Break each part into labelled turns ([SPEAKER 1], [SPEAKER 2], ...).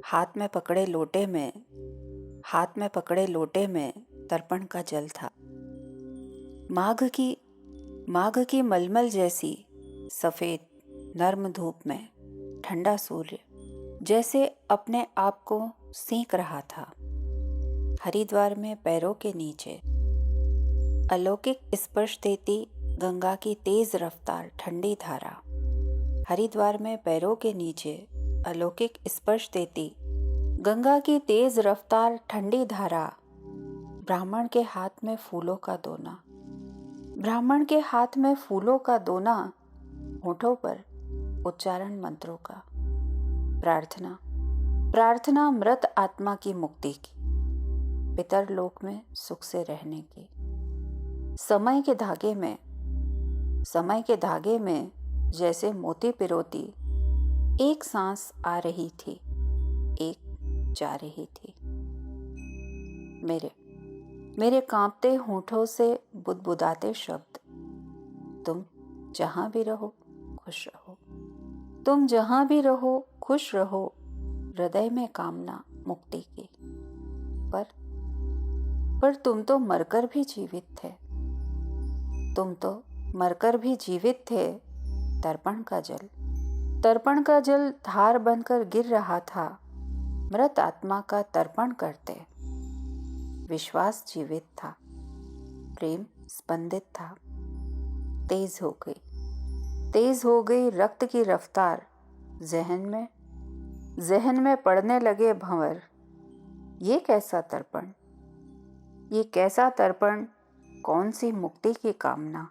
[SPEAKER 1] हाथ में पकड़े लोटे में तर्पण का जल था। माघ की मलमल जैसी सफेद नर्म धूप में ठंडा सूर्य जैसे अपने आप को सेंक रहा था। हरिद्वार में पैरों के नीचे अलौकिक स्पर्श देती गंगा की तेज रफ्तार ठंडी धारा। हरिद्वार में पैरों के नीचे अलौकिक स्पर्श देती गंगा की तेज रफ्तार ठंडी धारा। ब्राह्मण के हाथ में फूलों का दोना, होठों पर उच्चारण मंत्रों का। प्रार्थना मृत आत्मा की मुक्ति की, पितर लोक में सुख से रहने की। समय के धागे में जैसे मोती पिरोती एक सांस आ रही थी, एक जा रही थी। मेरे कांपते होठों से बुदबुदाते शब्द, तुम जहां भी रहो खुश रहो। हृदय में कामना मुक्ति की। पर तुम तो मरकर भी जीवित थे। तर्पण का जल धार बनकर गिर रहा था। मृत आत्मा का तर्पण करते। विश्वास जीवित था, प्रेम स्पंदित था। तेज हो गई रक्त की रफ्तार। जहन में पड़ने लगे भंवर। ये कैसा तर्पण, कौन सी मुक्ति की कामना।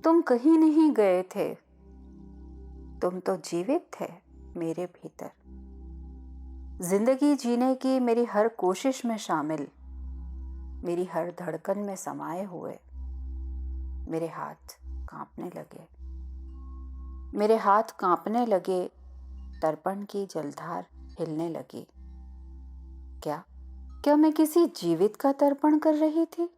[SPEAKER 1] तुम कहीं नहीं गए थे, तुम तो जीवित थे मेरे भीतर। जिंदगी जीने की मेरी हर कोशिश में शामिल, मेरी हर धड़कन में समाये हुए। मेरे हाथ कांपने लगे, तर्पण की जलधार हिलने लगी। क्या मैं किसी जीवित का तर्पण कर रही थी?